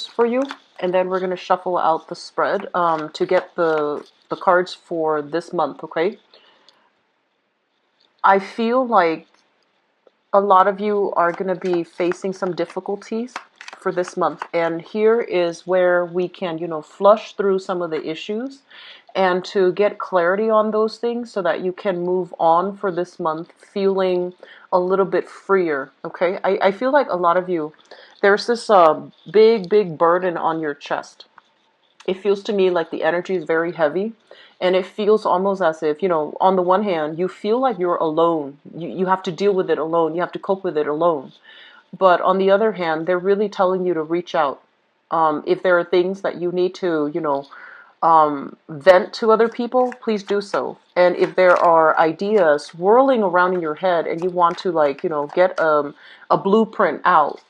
for you, and then we're going to shuffle out the spread to get the cards for this month, okay? I feel like a lot of you are going to be facing some difficulties for this month, and here is where we can, flush through some of the issues and to get clarity on those things so that you can move on for this month feeling a little bit freer, okay? I feel like a lot of you, there's this big burden on your chest. It feels to me like the energy is very heavy, and it feels almost as if, on the one hand, you feel like you're alone. You have to deal with it alone. You have to cope with it alone. But on the other hand, they're really telling you to reach out. If there are things that you need to, vent to other people, please do so. And if there are ideas whirling around in your head and you want to, like, get a blueprint out,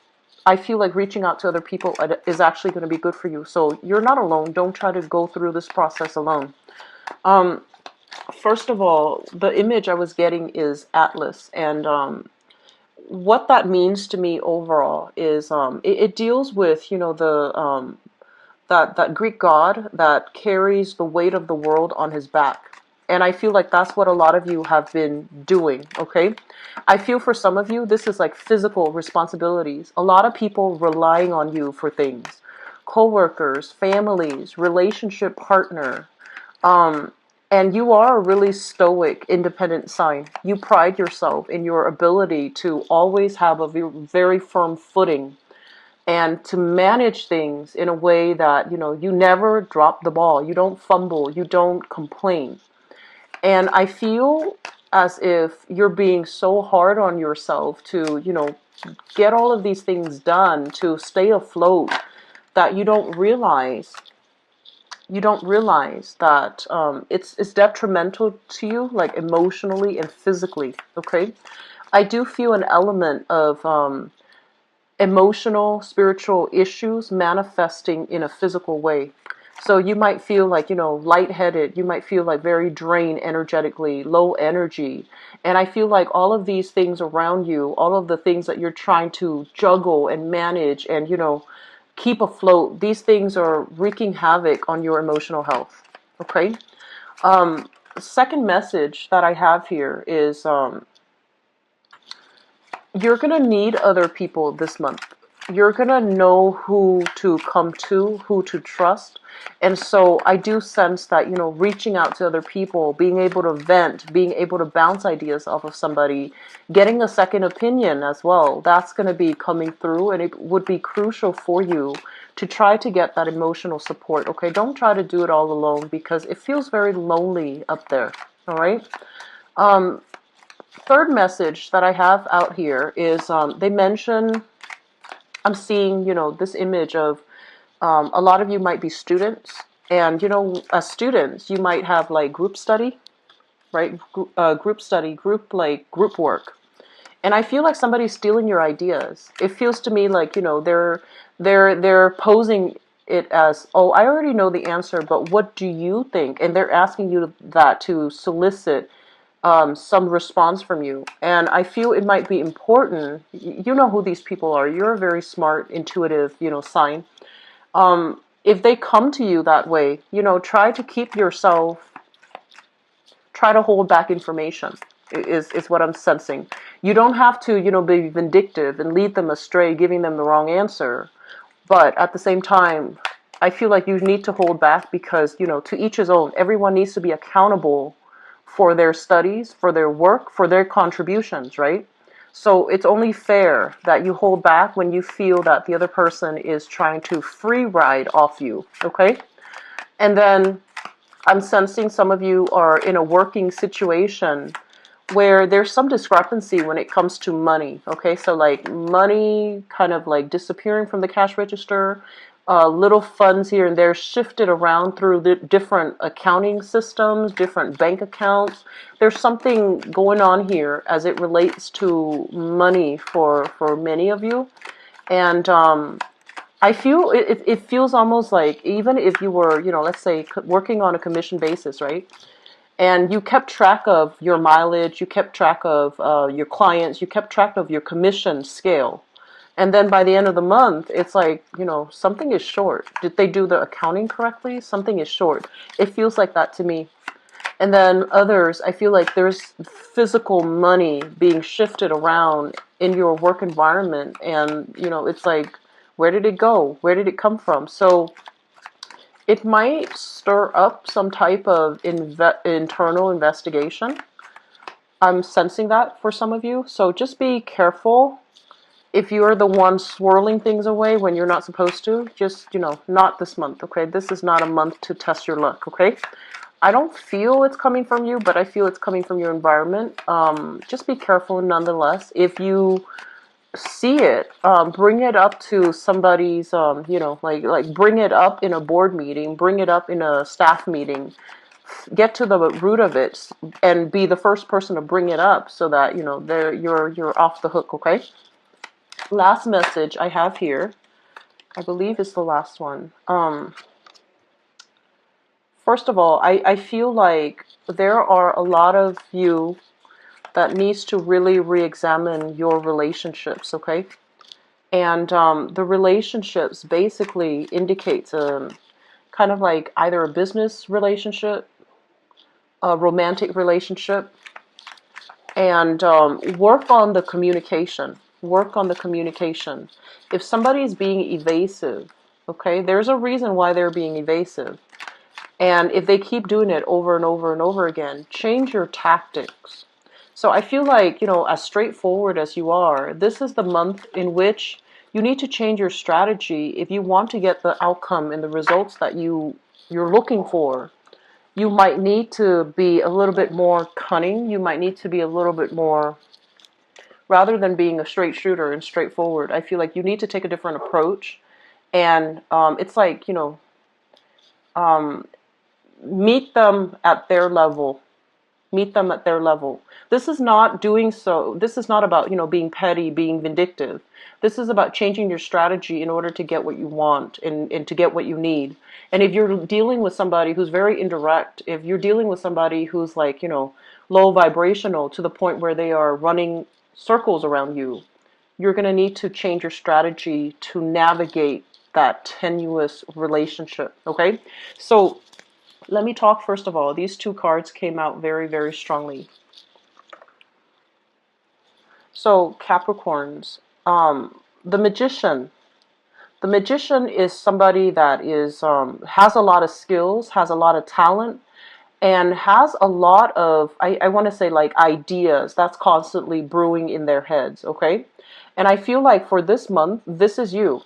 I feel like reaching out to other people is actually going to be good for you. So you're not alone. Don't try to go through this process alone. First of all, the image I was getting is Atlas. And what that means to me overall is it deals with, that Greek god that carries the weight of the world on his back. And I feel like that's what a lot of you have been doing, okay? I feel for some of you, this is like physical responsibilities. A lot of people relying on you for things. Co-workers, families, relationship partner. And you are a really stoic, independent sign. You pride yourself in your ability to always have a very firm footing and to manage things in a way that, you never drop the ball. You don't fumble. You don't complain. And I feel as if you're being so hard on yourself to, get all of these things done to stay afloat that you don't realize that it's detrimental to you, like emotionally and physically, okay? I do feel an element of emotional, spiritual issues manifesting in a physical way. So you might feel like, lightheaded. You might feel like very drained energetically, low energy. And I feel like all of these things around you, all of the things that you're trying to juggle and manage and, keep afloat, these things are wreaking havoc on your emotional health. Okay? Second message that I have here is you're going to need other people this month. You're going to know who to come to, who to trust. And so I do sense that, reaching out to other people, being able to vent, being able to bounce ideas off of somebody, getting a second opinion as well, that's going to be coming through, and it would be crucial for you to try to get that emotional support, okay? Don't try to do it all alone because it feels very lonely up there, all right? Third message that I have out here is they mention, I'm seeing, this image of a lot of you might be students. And, as students, you might have like group study, right? Group study, group work. And I feel like somebody's stealing your ideas. It feels to me like, they're posing it as, oh, I already know the answer, but what do you think? And they're asking you that to solicit some response from you. And I feel it might be important. You know who these people are. You're a very smart, intuitive, sign. If they come to you that way, try to keep yourself, try to hold back information is what I'm sensing. You don't have to, be vindictive and lead them astray, giving them the wrong answer. But at the same time, I feel like you need to hold back because, to each his own. Everyone needs to be accountable for their studies, for their work, for their contributions, right? So it's only fair that you hold back when you feel that the other person is trying to free ride off you, okay? And then I'm sensing some of you are in a working situation where there's some discrepancy when it comes to money, okay? So like money kind of like disappearing from the cash register, little funds here and there shifted around through the different accounting systems, different bank accounts. There's something going on here as it relates to money for many of you. And I feel it feels almost like even if you were, let's say working on a commission basis, right? And you kept track of your mileage, you kept track of your clients, you kept track of your commission scale. And then by the end of the month, it's like, something is short. Did they do the accounting correctly? Something is short. It feels like that to me. And then others, I feel like there's physical money being shifted around in your work environment. And, it's like, where did it go? Where did it come from? So it might stir up some type of internal investigation. I'm sensing that for some of you. So just be careful. If you're the one swirling things away when you're not supposed to, just, not this month, okay? This is not a month to test your luck, okay? I don't feel it's coming from you, but I feel it's coming from your environment. Just be careful nonetheless. If you see it, bring it up to somebody's, like bring it up in a board meeting, bring it up in a staff meeting, get to the root of it, and be the first person to bring it up so that, you're off the hook, okay? Last message I have here, I believe is the last one. First of all, I feel like there are a lot of you that needs to really re-examine your relationships, okay? And the relationships basically indicates kind of like either a business relationship, a romantic relationship, and work on the communication. Work on the communication. If somebody is being evasive, okay, there's a reason why they're being evasive. And if they keep doing it over and over and over again, change your tactics. So I feel like, as straightforward as you are, this is the month in which you need to change your strategy if you want to get the outcome and the results that you're looking for. You might need to be a little bit more cunning. You might need to be a little bit more, rather than being a straight shooter and straightforward, I feel like you need to take a different approach. And it's like, meet them at their level. Meet them at their level. This is not doing so. This is not about, being petty, being vindictive. This is about changing your strategy in order to get what you want and to get what you need. And if you're dealing with somebody who's very indirect, if you're dealing with somebody who's like, low vibrational to the point where they are running circles around you, you're going to need to change your strategy to navigate that tenuous relationship. Okay? So let me talk first of all. These two cards came out very, very strongly. So Capricorns, the Magician. The Magician is somebody that is has a lot of skills, has a lot of talent, and has a lot of, I want to say, like, ideas that's constantly brewing in their heads, okay? And I feel like for this month, this is you.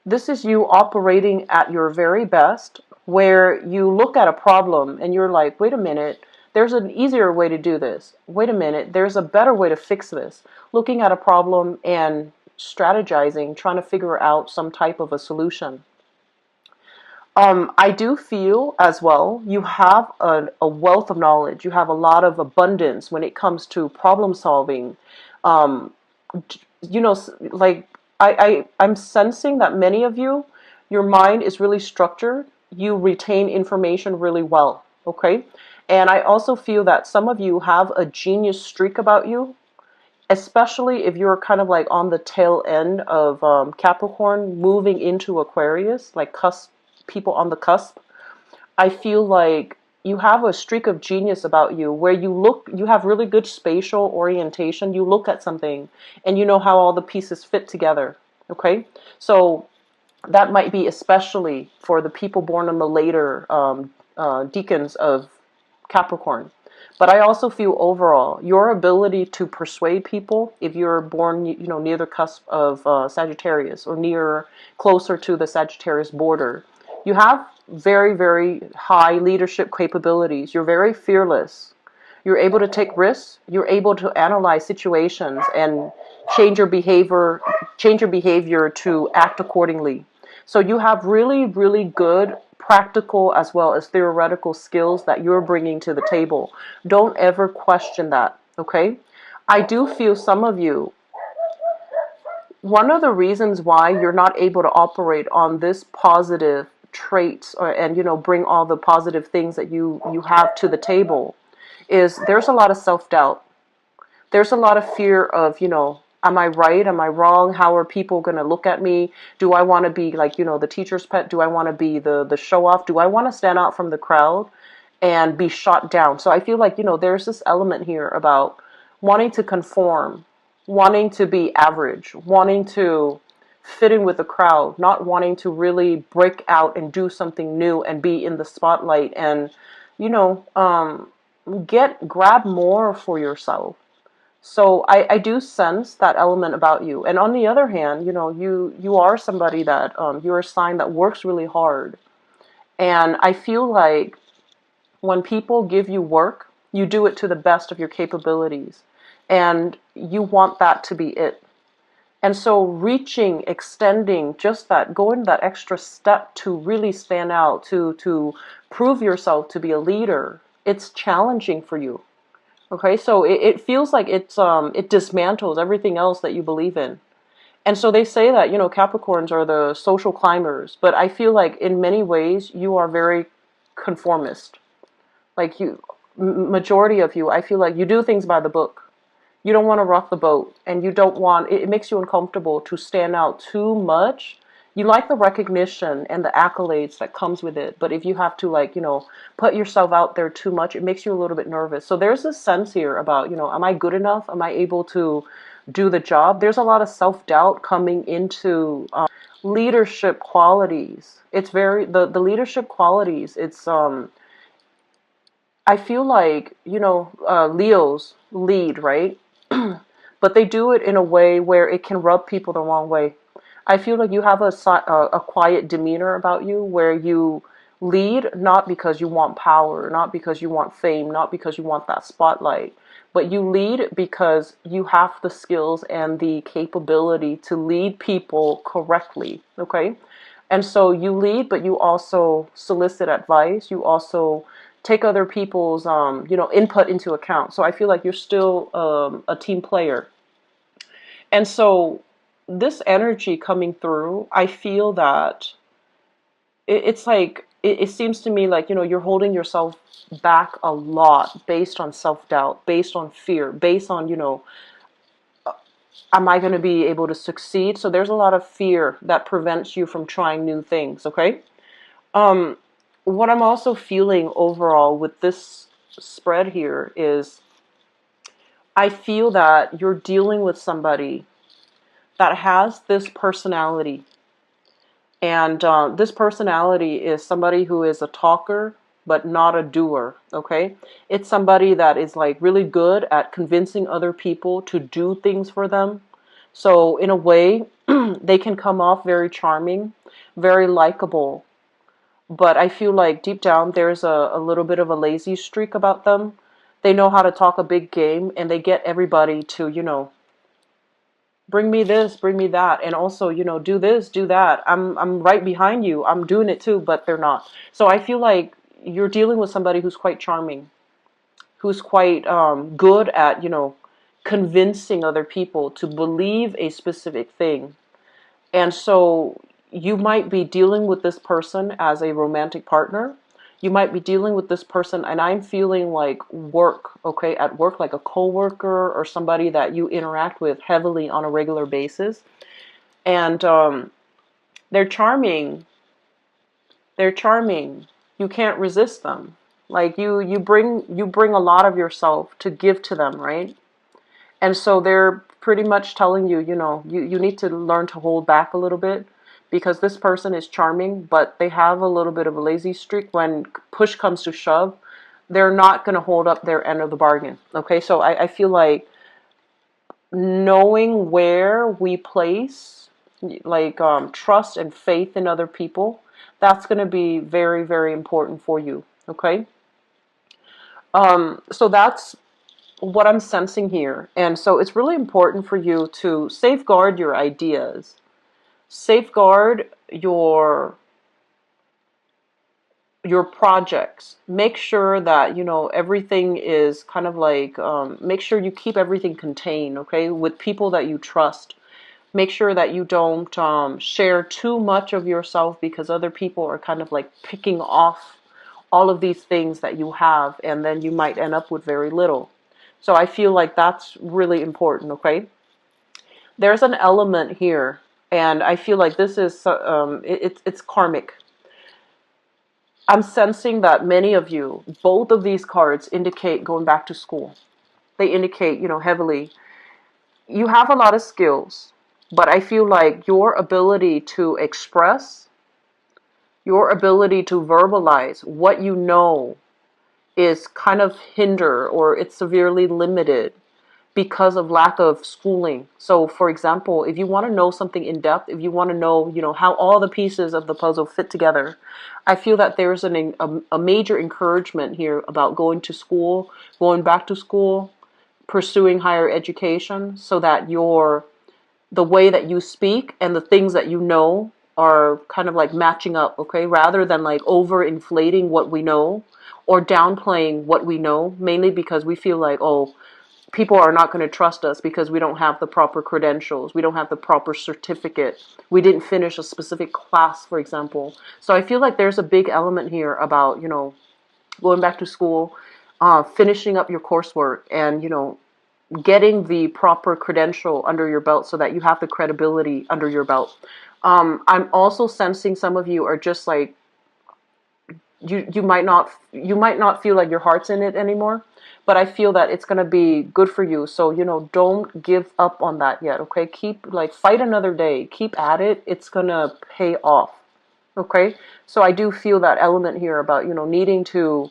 This is you operating at your very best, where you look at a problem and you're like, wait a minute, there's an easier way to do this. Wait a minute, there's a better way to fix this. Looking at a problem and strategizing, trying to figure out some type of a solution. I do feel as well, you have a wealth of knowledge. You have a lot of abundance when it comes to problem solving. Um, like I'm sensing that many of you, your mind is really structured. You retain information really well, okay? And I also feel that some of you have a genius streak about you, especially if you're kind of like on the tail end of Capricorn moving into Aquarius, like people on the cusp. I feel like you have a streak of genius about you where you have really good spatial orientation. You look at something and you know how all the pieces fit together. Okay? So that might be especially for the people born in the later decans of Capricorn. But I also feel overall, your ability to persuade people, if you're born, near the cusp of Sagittarius or closer to the Sagittarius border, you have very, very high leadership capabilities. You're very fearless. You're able to take risks. You're able to analyze situations and change your behavior to act accordingly. So you have really, really good practical as well as theoretical skills that you're bringing to the table. Don't ever question that, okay? I do feel some of you, one of the reasons why you're not able to operate on this positive traits and bring all the positive things that you have to the table is there's a lot of self-doubt. There's a lot of fear of, Am I right? Am I wrong? How are people going to look at me? Do I want to be like, the teacher's pet? Do I want to be the show off? Do I want to stand out from the crowd and be shot down? So I feel like, there's this element here about wanting to conform, wanting to be average, wanting to fit in with the crowd, not wanting to really break out and do something new and be in the spotlight and, you know, um, grab more for yourself. So I do sense that element about you. And on the other hand, you are somebody that you're a sign that works really hard. And I feel like when people give you work, you do it to the best of your capabilities. And you want that to be it. And so reaching, extending, just that, going that extra step to really stand out, to prove yourself to be a leader, it's challenging for you. Okay, so it feels like it dismantles everything else that you believe in. And so they say that, Capricorns are the social climbers, but I feel like in many ways you are very conformist. Like majority of you, I feel like you do things by the book. You don't want to rock the boat, and you don't want, it makes you uncomfortable to stand out too much. You like the recognition and the accolades that comes with it, but if you have to, like, put yourself out there too much, it makes you a little bit nervous. So there's this sense here about, am I good enough? Am I able to do the job? There's a lot of self-doubt coming into leadership qualities. It's very, the leadership qualities, I feel like, Leos lead, right? But they do it in a way where it can rub people the wrong way. I feel like you have a quiet demeanor about you where you lead not because you want power, not because you want fame, not because you want that spotlight, but you lead because you have the skills and the capability to lead people correctly, okay? And so you lead, but you also solicit advice. You also take other people's, input into account. So I feel like you're still a team player. And so this energy coming through, I feel that it's like, it seems to me like, you're holding yourself back a lot based on self-doubt, based on fear, based on, am I going to be able to succeed? So there's a lot of fear that prevents you from trying new things, okay? Um, what I'm also feeling overall with this spread here is I feel that you're dealing with somebody that has this personality. And this personality is somebody who is a talker, but not a doer, okay? It's somebody that is like really good at convincing other people to do things for them. So in a way, they can come off very charming, very likable. But I feel like deep down there's a little bit of a lazy streak about them. They know how to talk a big game and they get everybody to, bring me this, bring me that, and also, do this, do that. I'm right behind you. I'm doing it too, but they're not. So I feel like you're dealing with somebody who's quite charming, who's quite good at, convincing other people to believe a specific thing. And so you might be dealing with this person as a romantic partner. You might be dealing with this person, and I'm feeling like work, okay, at work, like a coworker or somebody that you interact with heavily on a regular basis. And they're charming. They're charming. You can't resist them. Like you bring a lot of yourself to give to them, right? And so they're pretty much telling you, you need to learn to hold back a little bit because this person is charming, but they have a little bit of a lazy streak. When push comes to shove, they're not going to hold up their end of the bargain. Okay, so I feel like knowing where we place like trust and faith in other people, that's going to be very, very important for you. Okay, so that's what I'm sensing here. And so it's really important for you to safeguard your ideas, safeguard your projects. Make sure that, everything is kind of like, make sure you keep everything contained, okay, with people that you trust. Make sure that you don't share too much of yourself because other people are kind of like picking off all of these things that you have, and then you might end up with very little. So I feel like that's really important, okay? There's an element here, and I feel like this is it's karmic. I'm sensing that many of you, both of these cards indicate going back to school. They indicate, heavily, you have a lot of skills, but I feel like your ability to express, your ability to verbalize what you know is kind of hinder, or it's severely limited because of lack of schooling. So for example, if you want to know something in depth, if you want to know, how all the pieces of the puzzle fit together, I feel that there's a major encouragement here about going to school, going back to school, pursuing higher education, so that the way that you speak and the things that you know are kind of like matching up, okay? Rather than like over inflating what we know or downplaying what we know, mainly because we feel like, oh, people are not going to trust us because we don't have the proper credentials. We don't have the proper certificate. We didn't finish a specific class, for example. So I feel like there's a big element here about, going back to school, finishing up your coursework, and, getting the proper credential under your belt so that you have the credibility under your belt. I'm also sensing some of you are just like, you might not feel like your heart's in it anymore, but I feel that it's going to be good for you. So, don't give up on that yet, okay? Keep, like, fight another day. Keep at it. It's going to pay off, okay? So I do feel that element here about, needing to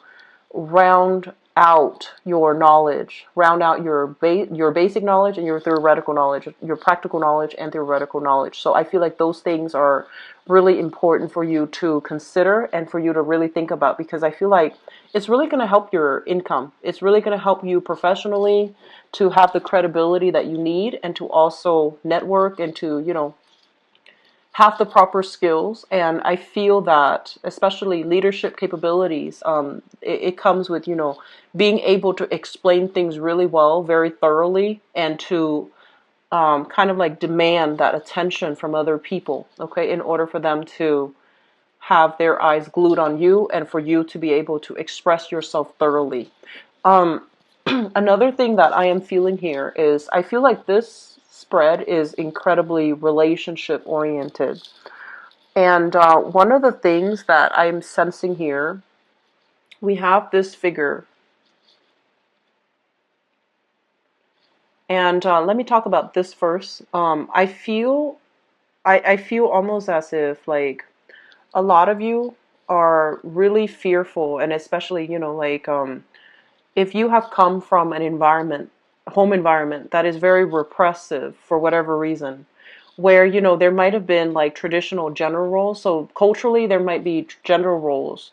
round out your knowledge, round out your basic knowledge and your theoretical knowledge, your practical knowledge and theoretical knowledge. So I feel like those things are really important for you to consider and for you to really think about, because I feel like it's really going to help your income. It's really going to help you professionally to have the credibility that you need, and to also network, and to, have the proper skills. And I feel that especially leadership capabilities, it comes with, being able to explain things really well, very thoroughly, and to kind of like demand that attention from other people, okay, in order for them to have their eyes glued on you and for you to be able to express yourself thoroughly. Another thing that I am feeling here is I feel like this spread is incredibly relationship oriented. And one of the things that I'm sensing here, we have this figure. And let me talk about this first. I feel almost as if like a lot of you are really fearful, and especially, like if you have come from an environment, home environment that is very repressive for whatever reason, where, there might have been like traditional gender roles. So culturally, there might be gender roles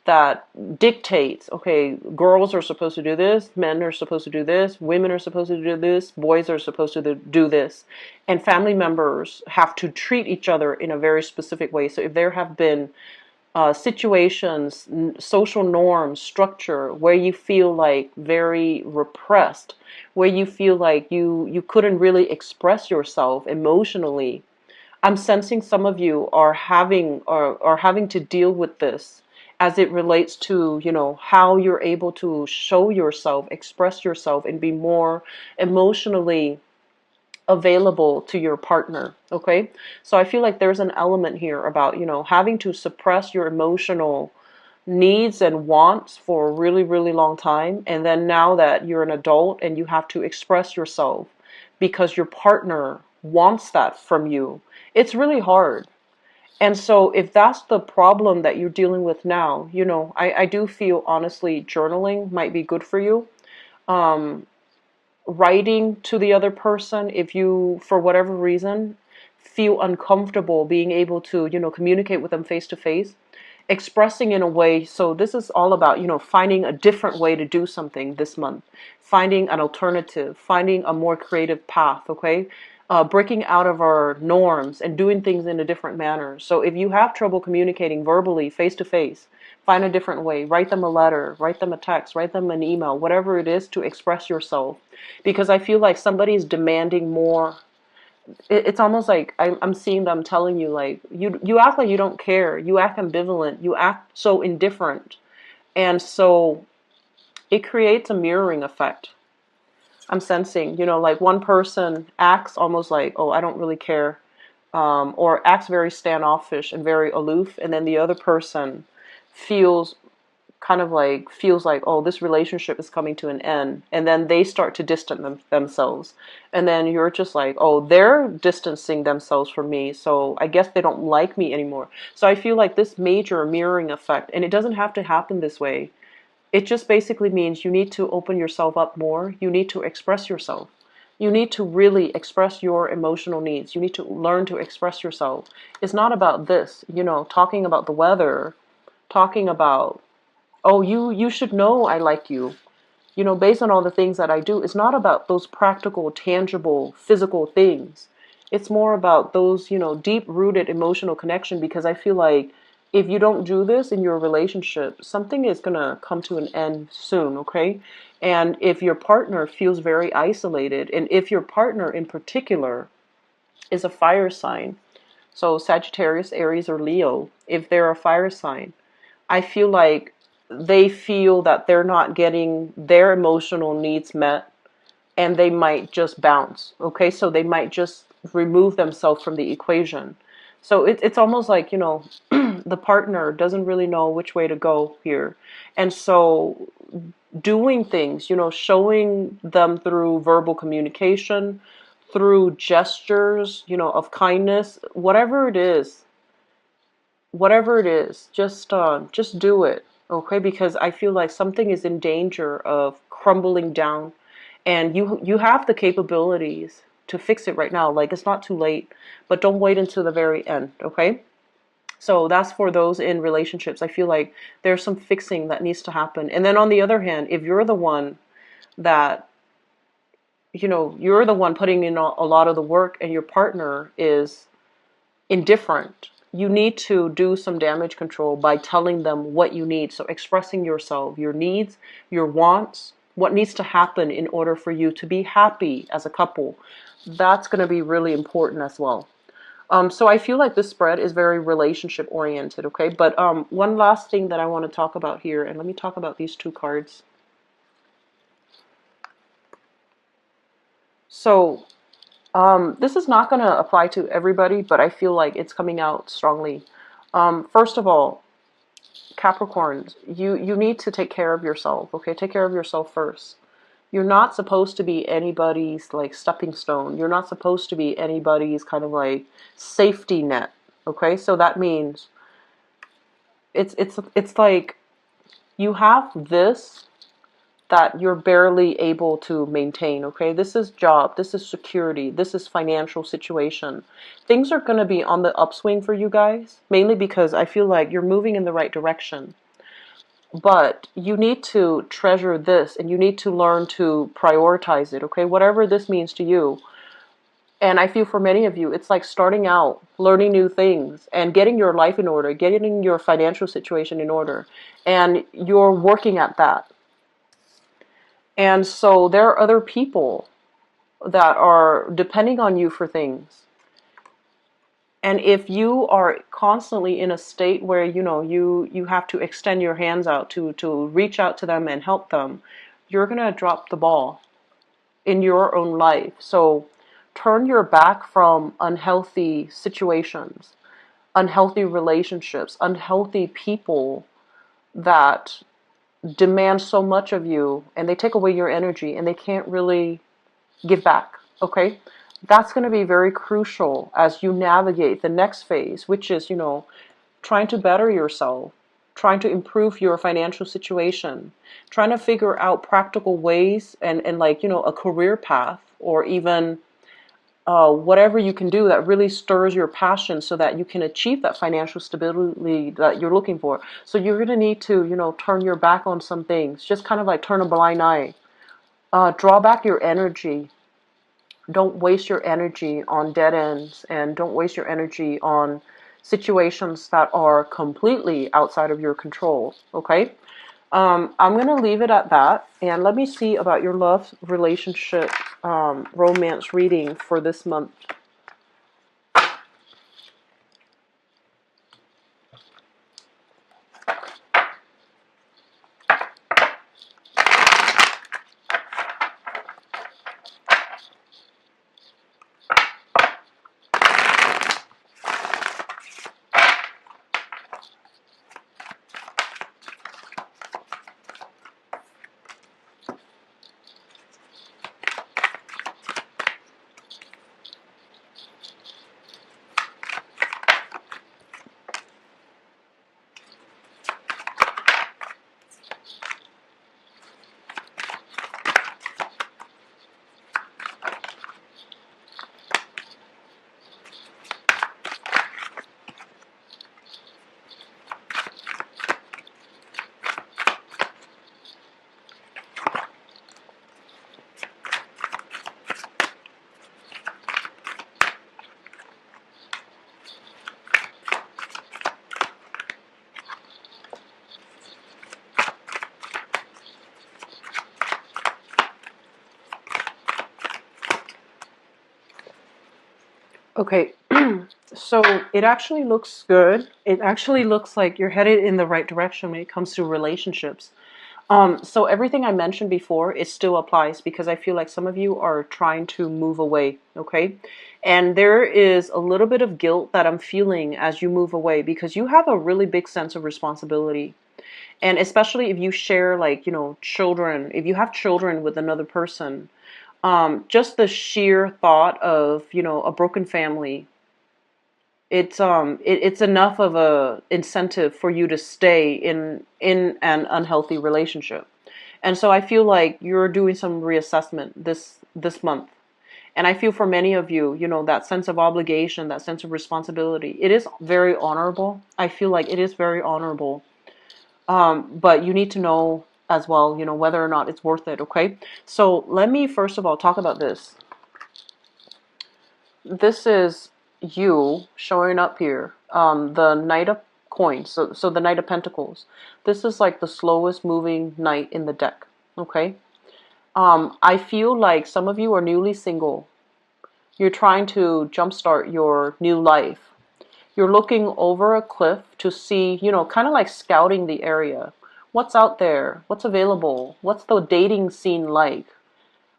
that dictates, okay, girls are supposed to do this, men are supposed to do this, women are supposed to do this, boys are supposed to do this, and family members have to treat each other in a very specific way. So if there have been situations, social norms, structure where you feel like very repressed, where you feel like you couldn't really express yourself emotionally, I'm sensing some of you are having to deal with this as it relates to, how you're able to show yourself, express yourself, and be more emotionally available to your partner, okay? So I feel like there's an element here about, having to suppress your emotional needs and wants for a really, really long time. And then now that you're an adult and you have to express yourself because your partner wants that from you, it's really hard. And so if that's the problem that you're dealing with now, I do feel honestly journaling might be good for you. Um, Writing to the other person, if you, for whatever reason, feel uncomfortable being able to, communicate with them face to face, expressing in a way. So this is all about, finding a different way to do something this month, finding an alternative, finding a more creative path, okay? Breaking out of our norms and doing things in a different manner. So if you have trouble communicating verbally, face to face, find a different way. Write them a letter, write them a text, write them an email, whatever it is to express yourself. Because I feel like somebody's demanding more. It's almost like I'm seeing them telling you, like, you act like you don't care. You act ambivalent. You act so indifferent. And so it creates a mirroring effect. I'm sensing, you know, like one person acts almost like, oh, I don't really care, or acts very standoffish and very aloof, and then the other person feels feels like, oh, this relationship is coming to an end, and then they start to distance themselves, and then you're just like, oh, they're distancing themselves from me, so I guess they don't like me anymore. So I feel like this major mirroring effect, and it doesn't have to happen this way. It just basically means you need to open yourself up more. You need to express yourself. You need to really express your emotional needs. You need to learn to express yourself. It's not about this, you know, talking about the weather, talking about, oh, you should know I like you. You know, based on all the things that I do, it's not about those practical, tangible, physical things. It's more about those, you know, deep-rooted emotional connection, because I feel like if you don't do this in your relationship, something is going to come to an end soon, okay? And if your partner feels very isolated, and if your partner in particular is a fire sign, so Sagittarius, Aries, or Leo, if they're a fire sign, I feel like they feel that they're not getting their emotional needs met, and they might just bounce. Okay, so they might just remove themselves from the equation. So it's almost like, you know, the partner doesn't really know which way to go here. And so doing things, you know, showing them through verbal communication, through gestures, you know, of kindness, whatever it is, just do it, okay? Because I feel like something is in danger of crumbling down, and you have the capabilities to fix it right now. Like, it's not too late, but don't wait until the very end, okay? So that's for those in relationships. I feel like there's some fixing that needs to happen. And then on the other hand, if you're the one that, you know, you're the one putting in a lot of the work, and your partner is indifferent, you need to do some damage control by telling them what you need. So expressing yourself, your needs, your wants, what needs to happen in order for you to be happy as a couple. That's going to be really important as well. So I feel like this spread is very relationship oriented, okay? But one last thing that I want to talk about here, and let me talk about these two cards. So this is not going to apply to everybody, but I feel like it's coming out strongly. First of all, Capricorns, you need to take care of yourself, okay? Take care of yourself first. You're not supposed to be anybody's like stepping stone. You're not supposed to be anybody's kind of like safety net, okay? So that means it's like you have this that you're barely able to maintain, okay? This is job, this is security, this is financial situation. Things are going to be on the upswing for you guys, mainly because I feel like you're moving in the right direction. But you need to treasure this, and you need to learn to prioritize it, okay? Whatever this means to you. And I feel for many of you, it's like starting out, learning new things, and getting your life in order, getting your financial situation in order. And you're working at that. And so there are other people that are depending on you for things. And if you are constantly in a state where, you know, you have to extend your hands out to reach out to them and help them, you're going to drop the ball in your own life. So turn your back from unhealthy situations, unhealthy relationships, unhealthy people that demand so much of you, and they take away your energy, and they can't really give back, okay? That's going to be very crucial as you navigate the next phase, which is, you know, trying to better yourself, trying to improve your financial situation, trying to figure out practical ways and like, you know, a career path, or even whatever you can do that really stirs your passion so that you can achieve that financial stability that you're looking for. So you're going to need to, you know, turn your back on some things, just kind of like turn a blind eye. Draw back your energy. Don't waste your energy on dead ends, and don't waste your energy on situations that are completely outside of your control, okay? I'm going to leave it at that, and let me see about your love, relationship, romance reading for this month. Okay, so it actually looks good. It actually looks like you're headed in the right direction when it comes to relationships. So everything I mentioned before, it still applies because I feel like some of you are trying to move away, okay? And there is a little bit of guilt that I'm feeling as you move away because you have a really big sense of responsibility. And especially if you share, like, children, if you have children with another person, just the sheer thought of, a broken family, it's enough of a incentive for you to stay in an unhealthy relationship. And so I feel like you're doing some reassessment this month. And I feel for many of you, that sense of obligation, that sense of responsibility, it is very honorable. I feel like it is very honorable. But you need to know as well, whether or not it's worth it, okay? So let me first of all talk about this. This is you showing up here. The Knight of Coins, so the Knight of Pentacles. This is like the slowest moving knight in the deck, okay? I feel like some of you are newly single. You're trying to jumpstart your new life. You're looking over a cliff to see, kind of like scouting the area. What's out there? What's available? What's the dating scene like?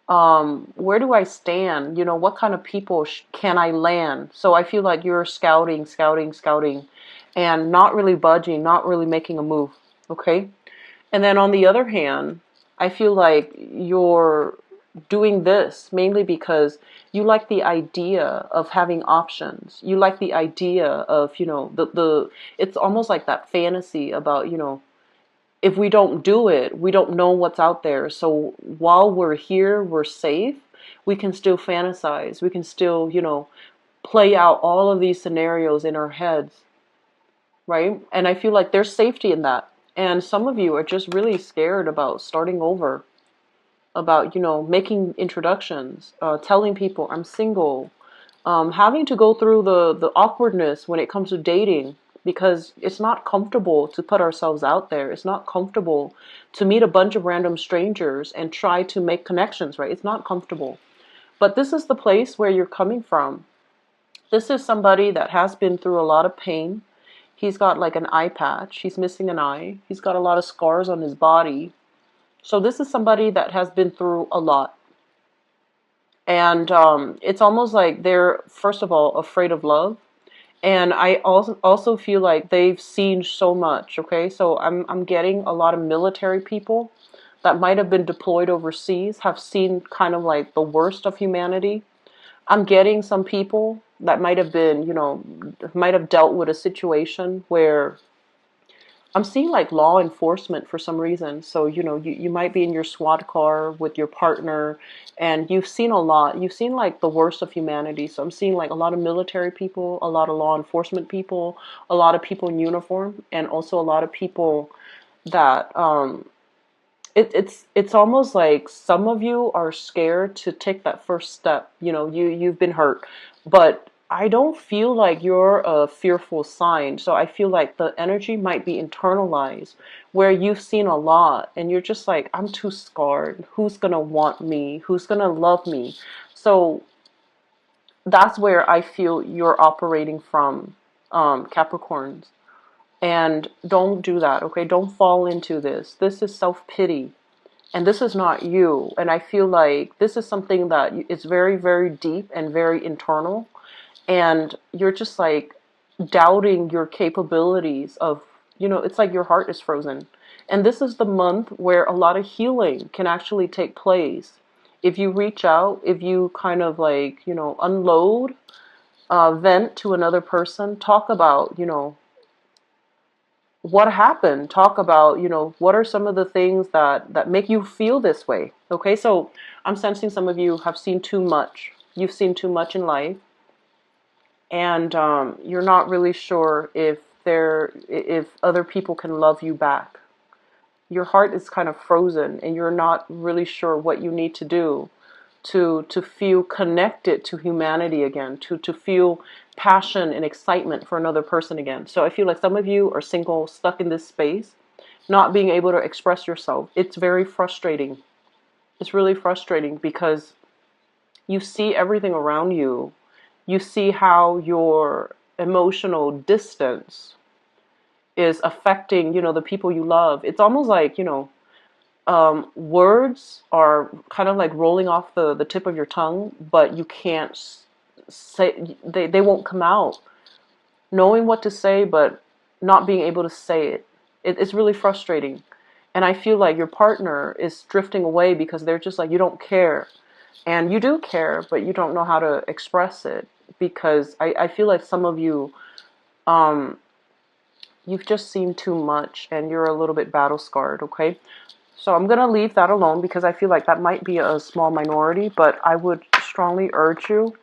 Where do I stand? What kind of people can I land? So I feel like you're scouting, scouting, scouting, and not really budging, not really making a move. Okay? And then on the other hand, I feel like you're doing this mainly because you like the idea of having options. You like the idea of, the it's almost like that fantasy about, if we don't do it, we don't know what's out there. So while we're here, we're safe. We can still fantasize. We can still, play out all of these scenarios in our heads, right? And I feel like there's safety in that. And some of you are just really scared about starting over, about, making introductions, telling people I'm single, having to go through the awkwardness when it comes to dating, because it's not comfortable to put ourselves out there. It's not comfortable to meet a bunch of random strangers and try to make connections, right? It's not comfortable. But this is the place where you're coming from. This is somebody that has been through a lot of pain. He's got like an eye patch. He's missing an eye. He's got a lot of scars on his body. So this is somebody that has been through a lot. And it's almost like they're, first of all, afraid of love. And I also feel like they've seen so much, okay? So I'm getting a lot of military people that might have been deployed overseas, have seen kind of like the worst of humanity. I'm getting some people that might have been, might have dealt with a situation where I'm seeing like law enforcement for some reason. So, you might be in your squad car with your partner and you've seen a lot. You've seen like the worst of humanity. So I'm seeing like a lot of military people, a lot of law enforcement people, a lot of people in uniform, and also a lot of people that it's almost like some of you are scared to take that first step. You've been hurt, but I don't feel like you're a fearful sign. So I feel like the energy might be internalized, where you've seen a lot and you're just like, I'm too scarred. Who's gonna want me? Who's gonna love me? So that's where I feel you're operating from, Capricorns. And don't do that, okay? Don't fall into this. This is self-pity. And this is not you. And I feel like this is something that is very, very deep and very internal. And you're just like doubting your capabilities of, it's like your heart is frozen. And this is the month where a lot of healing can actually take place. If you reach out, if you kind of like, unload, vent to another person, talk about, what happened, talk about, what are some of the things that make you feel this way. Okay, so I'm sensing some of you have seen too much. You've seen too much in life, and you're not really sure if other people can love you back. Your heart is kind of frozen and you're not really sure what you need to do to feel connected to humanity again, to feel passion and excitement for another person again. So I feel like some of you are single, stuck in this space, not being able to express yourself. It's very frustrating. It's really frustrating because you see everything around you you see how your emotional distance is affecting, the people you love. It's almost like, words are kind of like rolling off the tip of your tongue, but you can't say, they won't come out. Knowing what to say, but not being able to say it's really frustrating. And I feel like your partner is drifting away because they're just like, you don't care. And you do care, but you don't know how to express it. Because I feel like some of you, you've just seen too much and you're a little bit battle scarred, okay? So I'm going to leave that alone because I feel like that might be a small minority, but I would strongly urge you,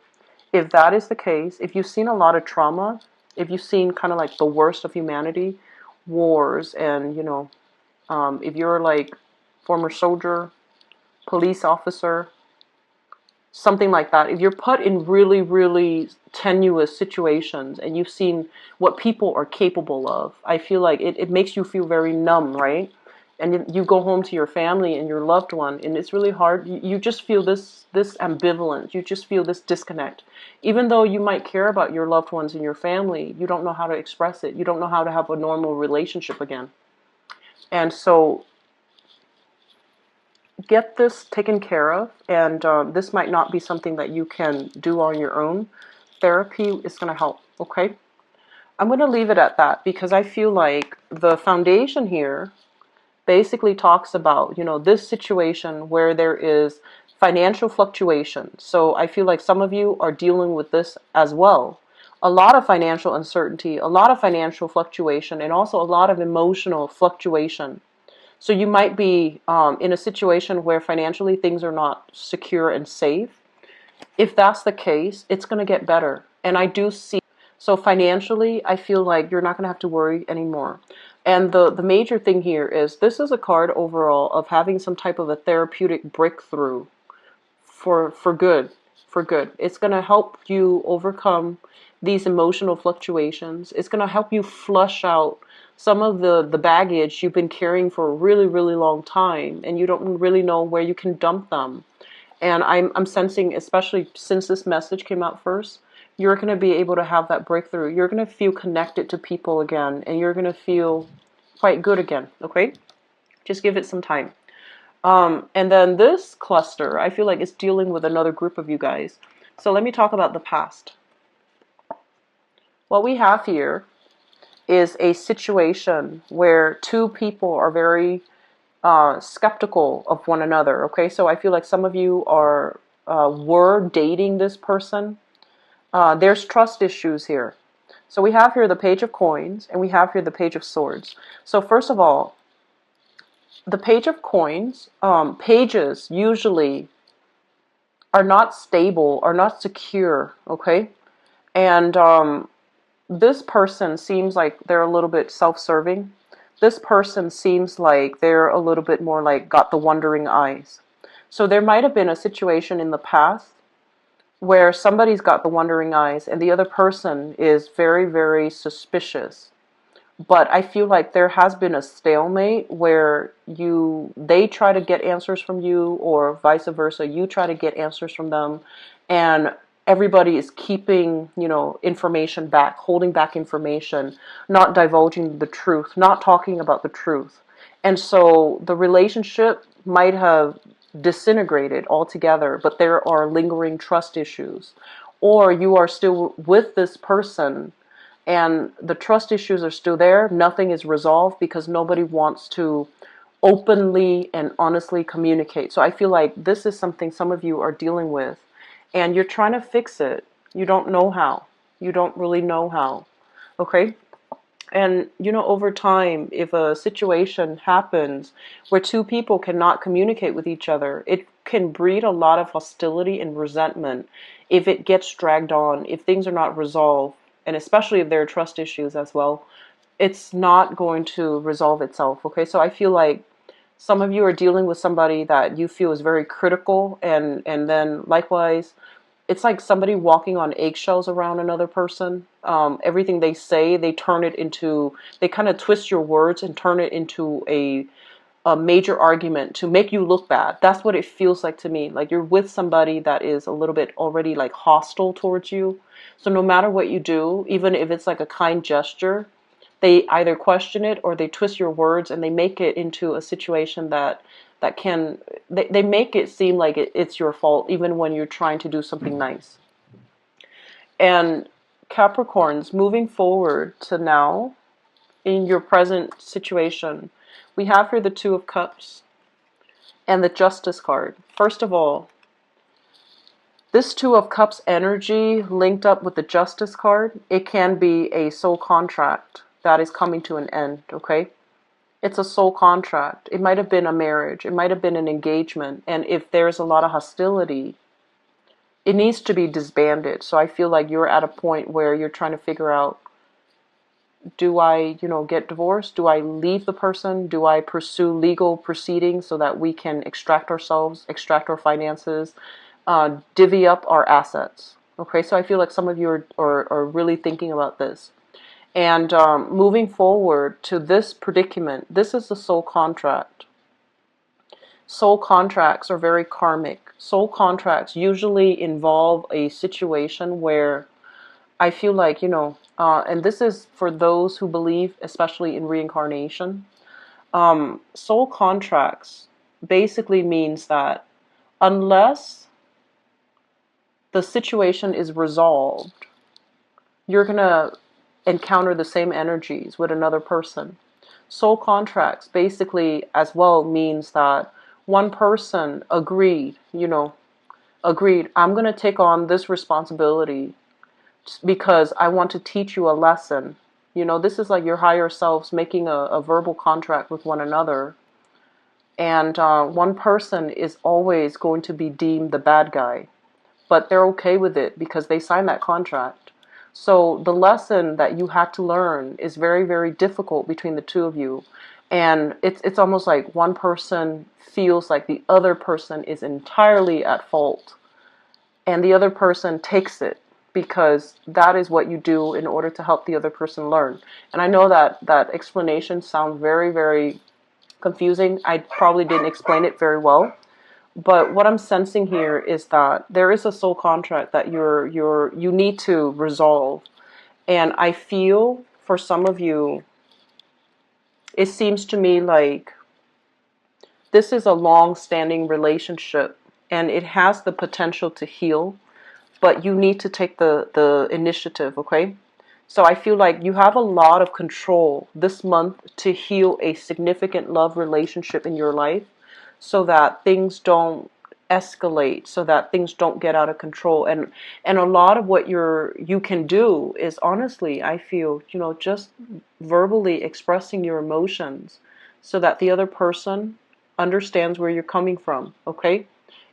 if that is the case, if you've seen a lot of trauma, if you've seen kind of like the worst of humanity, wars, and, if you're like former soldier, police officer, something like that, if you're put in really, really tenuous situations and you've seen what people are capable of, I feel like it makes you feel very numb, right? And you go home to your family and your loved one, and it's really hard. You just feel this ambivalence. You just feel this disconnect. Even though you might care about your loved ones and your family, you don't know how to express it. You don't know how to have a normal relationship again. And so get this taken care of, and this might not be something that you can do on your own. Therapy is going to help, okay? I'm going to leave it at that because I feel like the foundation here basically talks about, this situation where there is financial fluctuation. So I feel like some of you are dealing with this as well. A lot of financial uncertainty, a lot of financial fluctuation, and also a lot of emotional fluctuation. So you might be in a situation where financially things are not secure and safe. If that's the case, it's going to get better. And I do see, so financially, I feel like you're not going to have to worry anymore. And the major thing here is this is a card overall of having some type of a therapeutic breakthrough for good, for good. It's going to help you overcome these emotional fluctuations. It's going to help you flush out some of the baggage you've been carrying for a really, really long time, and you don't really know where you can dump them. And I'm sensing, especially since this message came out first, you're going to be able to have that breakthrough. You're going to feel connected to people again, and you're going to feel quite good again, okay? Just give it some time. And then this cluster, I feel like it's dealing with another group of you guys. So let me talk about the past. What we have here is a situation where two people are very skeptical of one another, okay? So I feel like some of you were dating this person. There's trust issues here. So we have here the Page of Coins, and we have here the Page of Swords. So first of all, the Page of Coins, pages usually are not stable, are not secure, okay? And this person seems like they're a little bit self-serving. This person seems like they're a little bit more like got the wandering eyes. So there might have been a situation in the past where somebody's got the wandering eyes and the other person is very, very suspicious. But I feel like there has been a stalemate where they try to get answers from you, or vice versa, you try to get answers from them, and everybody is keeping, information back, holding back information, not divulging the truth, not talking about the truth. And so the relationship might have disintegrated altogether, but there are lingering trust issues. Or you are still with this person and the trust issues are still there. Nothing is resolved because nobody wants to openly and honestly communicate. So I feel like this is something some of you are dealing with, and you're trying to fix it. You don't know how. You don't really know how. Okay? And, over time, if a situation happens where two people cannot communicate with each other, it can breed a lot of hostility and resentment if it gets dragged on, if things are not resolved, and especially if there are trust issues as well. It's not going to resolve itself, okay? So I feel like some of you are dealing with somebody that you feel is very critical, and then likewise, it's like somebody walking on eggshells around another person. Everything they say, they kind of twist your words and turn it into a major argument to make you look bad. That's what it feels like to me. Like you're with somebody that is a little bit already like hostile towards you. So no matter what you do, even if it's like a kind gesture, they either question it or they twist your words and they make it into a situation that can they make it seem like it's your fault even when you're trying to do something nice. And Capricorns, moving forward to now, in your present situation, we have here the Two of Cups and the Justice card. First of all, this Two of Cups energy linked up with the Justice card, it can be a soul contract that is coming to an end, okay? It's a soul contract. It might have been a marriage. It might have been an engagement. And if there's a lot of hostility, it needs to be disbanded. So I feel like you're at a point where you're trying to figure out, do I, get divorced? Do I leave the person? Do I pursue legal proceedings so that we can extract ourselves, extract our finances, divvy up our assets? Okay, so I feel like some of you are really thinking about this. And moving forward to this predicament, this is the soul contract. Soul contracts are very karmic. Soul contracts usually involve a situation where I feel like, and this is for those who believe, especially in reincarnation. Soul contracts basically means that unless the situation is resolved, you're going to encounter the same energies with another person. Soul contracts basically as well means that one person agreed, I'm going to take on this responsibility because I want to teach you a lesson. This is like your higher selves making a verbal contract with one another. And one person is always going to be deemed the bad guy. But they're okay with it because they signed that contract. So the lesson that you had to learn is very, very difficult between the two of you. And it's almost like one person feels like the other person is entirely at fault. And the other person takes it because that is what you do in order to help the other person learn. And I know that explanation sounds very, very confusing. I probably didn't explain it very well. But what I'm sensing here is that there is a soul contract that you need to resolve. And I feel for some of you, it seems to me like this is a long-standing relationship and it has the potential to heal, but you need to take the initiative, okay? So I feel like you have a lot of control this month to heal a significant love relationship in your life so that things don't escalate, so that things don't get out of control. And a lot of what you can do is honestly, I feel, just verbally expressing your emotions so that the other person understands where you're coming from, okay?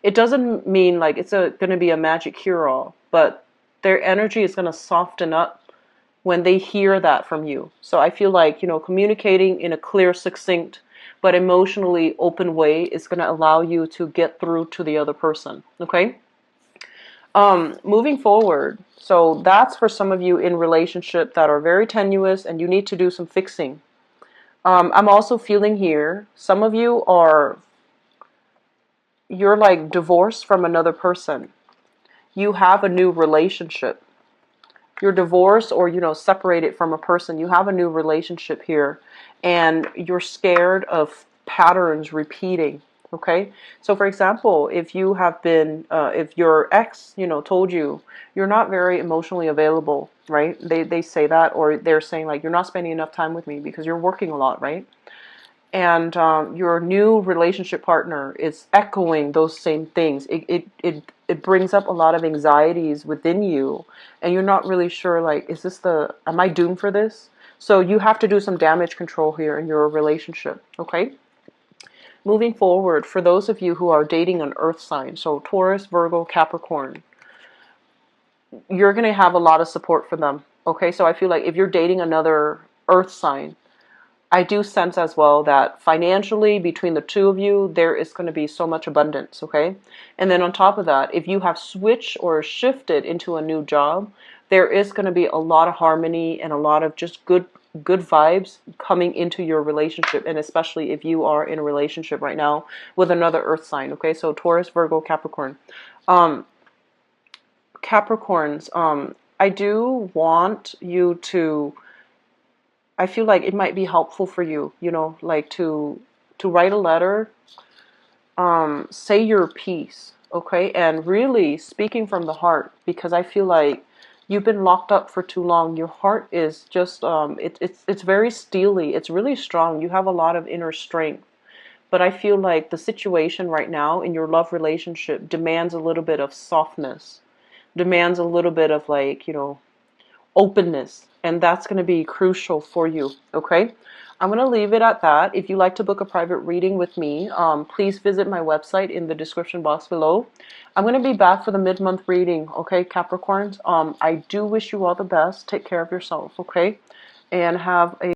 It doesn't mean like it's going to be a magic cure-all, but their energy is going to soften up when they hear that from you. So I feel like, communicating in a clear, succinct, but emotionally open way is going to allow you to get through to the other person, okay? Moving forward, so that's for some of you in relationship that are very tenuous and you need to do some fixing. I'm also feeling here, some of you you're like divorced from another person. You have a new relationship. You're divorced or, separated from a person. You have a new relationship here and you're scared of patterns repeating. Okay. So for example, if you have been, if your ex, told you you're not very emotionally available, right? They say that, or they're saying like, you're not spending enough time with me because you're working a lot, right? And your new relationship partner is echoing those same things. It brings up a lot of anxieties within you, and you're not really sure, like, am I doomed for this? So you have to do some damage control here in your relationship, okay? Moving forward, for those of you who are dating an earth sign, so Taurus, Virgo, Capricorn, you're going to have a lot of support for them, okay? So I feel like if you're dating another earth sign, I do sense as well that financially between the two of you, there is going to be so much abundance, okay? And then on top of that, if you have switched or shifted into a new job, there is going to be a lot of harmony and a lot of just good good vibes coming into your relationship, and especially if you are in a relationship right now with another earth sign. Okay, so Taurus, Virgo, Capricorn. Um, Capricorns, I do want you to, I feel like it might be helpful for you, you know, like to write a letter, say your piece, okay? And really speaking from the heart, because I feel like you've been locked up for too long. Your heart is just it's very steely. It's really strong. You have a lot of inner strength. But I feel like the situation right now in your love relationship demands a little bit of softness, demands a little bit of, like, you know, openness, and that's going to be crucial for you. Okay, I'm going to leave it at that. If you like to book a private reading with me, please visit my website in the description box below. I'm going to be back for the mid-month reading. Okay, Capricorns, I do wish you all the best. Take care of yourself. Okay, and have a